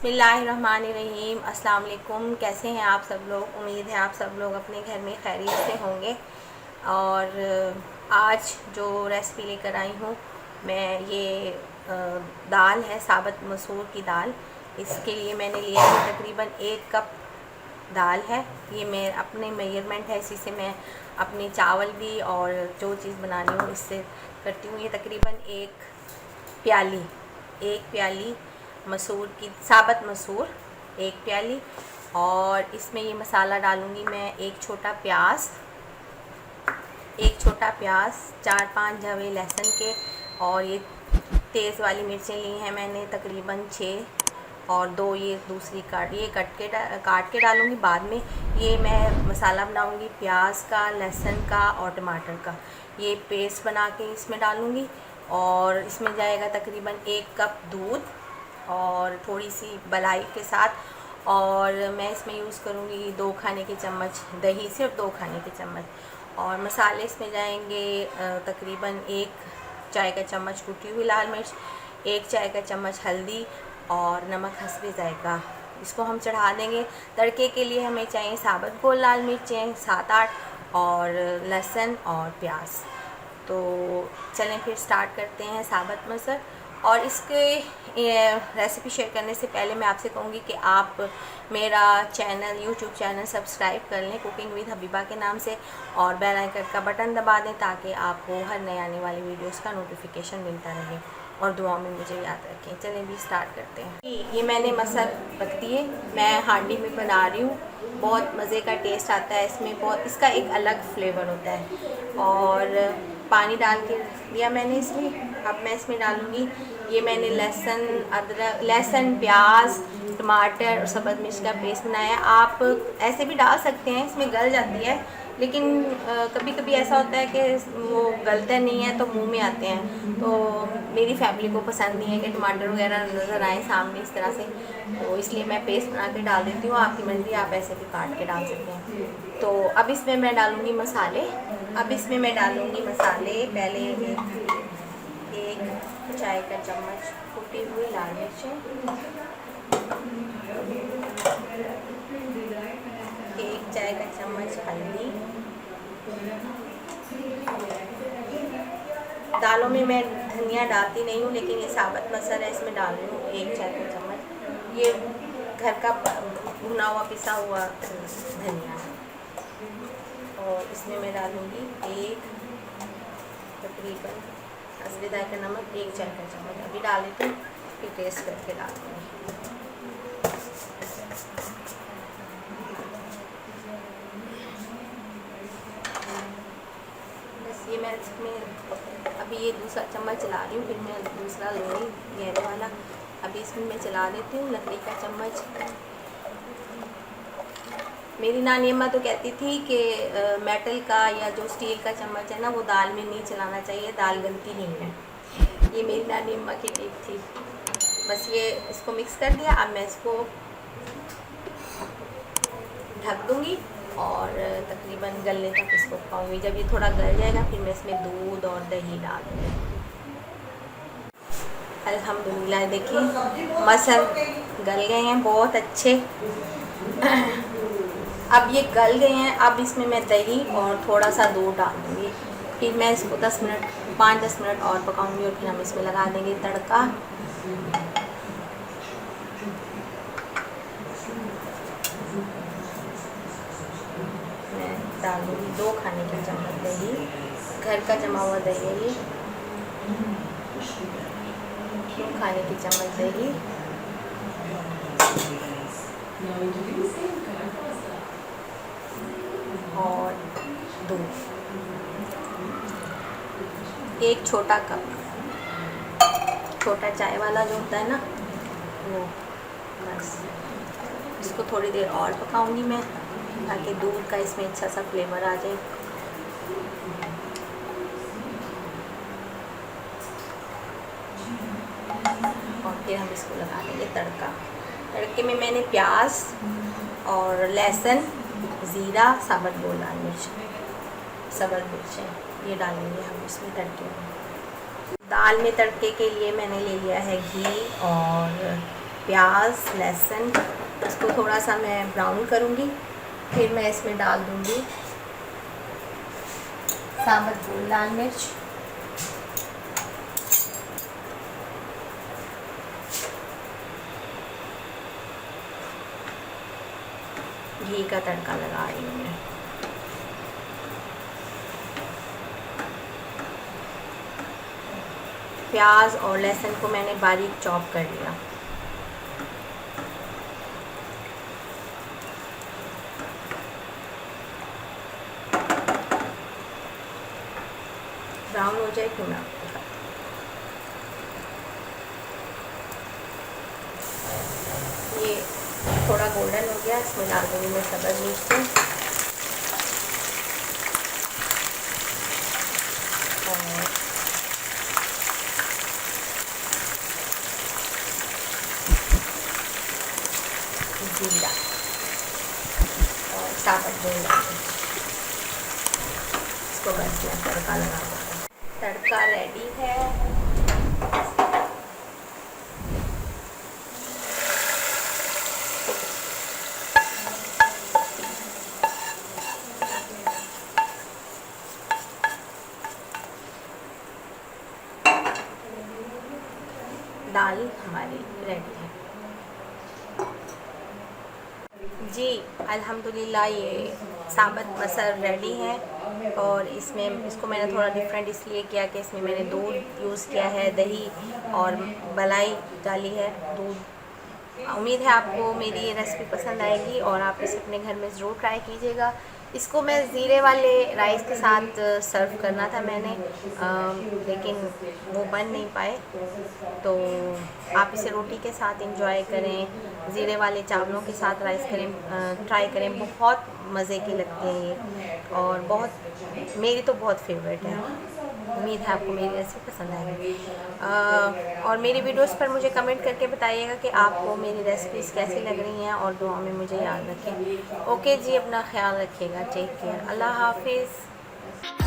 बिस्मिल्लाहिर्रहमानिर्रहीम। अस्सलाम वालेकुम। कैसे हैं आप सब लोग? उम्मीद है आप सब लोग अपने घर में खैरियत से होंगे। और आज जो रेसिपी लेकर आई हूँ मैं, ये दाल है, साबुत मसूर की दाल। इसके लिए मैंने लिया है तकरीबन 1 कप दाल है। ये मैं अपने मेजरमेंट है, इसी से मैं अपने चावल भी और जो चीज़ बनानी हूँ इससे करती हूँ। ये तकरीबन एक प्याली मसूर की, साबुत मसूर 1 प्याली। और इसमें ये मसाला डालूँगी मैं, एक छोटा प्याज, 4-5 जवे लहसुन के, और ये तेज़ वाली मिर्चें ली हैं मैंने तकरीबन 6, और 2 ये दूसरी काट के डालूँगी बाद में। ये मैं मसाला बनाऊँगी प्याज का, लहसुन का और टमाटर का। ये पेस्ट बना के इसमें डालूँगी। और इसमें जाएगा तकरीबन 1 कप दूध और थोड़ी सी मलाई के साथ। और मैं इसमें यूज़ करूँगी 2 खाने के चम्मच दही, सिर्फ 2 खाने के चम्मच। और मसाले इसमें जाएंगे तकरीबन 1 चाय का चम्मच कुटी हुई लाल मिर्च, 1 चाय का चम्मच हल्दी और नमक हस्बे जाएगा। इसको हम चढ़ा देंगे। तड़के के लिए हमें चाहिए साबुत गोल लाल मिर्चें 7-8 और लहसुन और प्याज। तो चलें फिर स्टार्ट करते हैं साबुत मसूर। और इसके रेसिपी शेयर करने से पहले मैं आपसे कहूँगी कि आप मेरा यूट्यूब चैनल सब्सक्राइब कर लें, कुकिंग विद हबीबा के नाम से, और बेल आइकन का बटन दबा दें ताकि आपको हर नए आने वाली वीडियोस का नोटिफिकेशन मिलता रहे। और दुआओं में मुझे याद रखें। चलें भी स्टार्ट करते हैं। ये मैंने मसूर रख दिए, मैं हांडी में बना रही हूँ। बहुत मज़े का टेस्ट आता है इसमें, बहुत इसका एक अलग फ्लेवर होता है। और पानी डाल के दिया मैंने इसमें। अब मैं इसमें डालूँगी, ये मैंने लहसुन, प्याज, टमाटर और सब्ज़ मिर्च का पेस्ट बनाया। आप ऐसे भी डाल सकते हैं, इसमें गल जाती है, लेकिन कभी कभी ऐसा होता है कि वो गलते नहीं है तो मुंह में आते हैं। तो मेरी फैमिली को पसंद नहीं है कि टमाटर वगैरह नज़र आए सामने इस तरह से, तो इसलिए मैं पेस्ट बना के डाल देती हूँ। आपकी मर्ज़ी, आप ऐसे भी काट के डाल सकते हैं। तो अब इसमें मैं डालूँगी मसाले। पहले 1 चाय का चम्मच कुटी हुई लाल मिर्चें, 1 चाय का चम्मच हल्दी। दालों में मैं धनिया डालती नहीं हूँ, लेकिन ये साबुत मसूर है, इसमें डाल रही हूँ 1 चाय का चम्मच। ये घर का भुना हुआ पिसा हुआ धनिया है। और इसमें मैं डालूँगी तकरीबन हस्बे जायका नमक, 1 चाय का चम्मच अभी डाल देती हूँ, फिर टेस्ट करके डाल दूँगी। बस ये मैं इसमें अभी ये दूसरा चम्मच चला रही हूँ, फिर मैं दूसरा लूँगी गहरे वाला। अभी इसमें मैं चला देती हूँ लकड़ी का चम्मच। मेरी नानी अम्मा तो कहती थी कि मेटल का या जो स्टील का चम्मच है ना, वो दाल में नहीं चलाना चाहिए, दाल गलती नहीं है। ये मेरी नानी अम्मा की टिप थी। बस ये इसको मिक्स कर दिया। अब मैं इसको ढक दूँगी और तकरीबन गलने तक इसको पकाऊँगी। जब ये थोड़ा गल जाएगा फिर मैं इसमें दूध और दही डाल दूँगी। अल्हम्दुलिल्लाह, देखिए मसूर गल गए हैं बहुत अच्छे। अब ये गल गए हैं। अब इसमें मैं दही और थोड़ा सा दूध डाल दूँगी। फिर मैं इसको 5-10 मिनट और पकाऊँगी और फिर हम इसमें लगा देंगे तड़का। मैं डालूँगी 2 खाने के चम्मच दही, घर का जमा हुआ दही है ये, 2 खाने के चम्मच दही। और दूध, 1 छोटा कप, छोटा चाय वाला जो होता है ना वो। बस इसको थोड़ी देर और पकाऊंगी मैं, ताकि दूध का इसमें अच्छा सा फ्लेवर आ जाए। और फिर हम इसको लगा देंगे तड़का। तड़के में मैंने प्याज और लहसुन, ज़ीरा, साबुत गोल लाल मिर्च, सब्ज़ मिर्चें, ये डालेंगे हम इसमें तड़के में। दाल में तड़के के लिए मैंने ले लिया है घी और प्याज लहसुन, इसको थोड़ा सा मैं ब्राउन करूँगी। फिर मैं इसमें डाल दूँगी साबुत गोल लाल मिर्च, घी का तड़का लगा रही हूँ मैं। प्याज और लहसुन को मैंने बारीक चॉप कर लिया। ब्राउन हो जाए फिर मैं आपको बताती हूँ। ये थोड़ा गोल्डन हो गया, इसमें डाल दूँगी मैं सब्ज़ मिर्च और जीरा और साबुत गोल लाल मिर्च। इसको बस मैं तड़का लगा दूँगा। तड़का रेडी है। दाल हमारी रेडी है जी। अल्हम्दुलिल्लाह ये साबुत मसर रेडी है। और इसको मैंने थोड़ा डिफरेंट इसलिए किया कि इसमें मैंने दूध यूज़ किया है, दही और मलाई डाली है, दूध। उम्मीद है आपको मेरी ये रेसिपी पसंद आएगी और आप इसे अपने घर में ज़रूर ट्राई कीजिएगा। इसको मैं ज़ीरे वाले राइस के साथ सर्व करना था मैंने, लेकिन वो बन नहीं पाए, तो आप इसे रोटी के साथ इंजॉय करें, ज़ीरे वाले चावलों के साथ राइस करें, ट्राई करें। बहुत मज़े के लगते हैं ये और बहुत, मेरी तो बहुत फेवरेट है। उम्मीद है आपको मेरी रेसिपी पसंद आएगी। और मेरी वीडियोस पर मुझे कमेंट करके बताइएगा कि आपको मेरी रेसिपीज़ कैसी लग रही हैं और दुआ में मुझे याद रखें। ओके जी, अपना ख्याल रखिएगा। Take care. अल्लाह हाफिज़।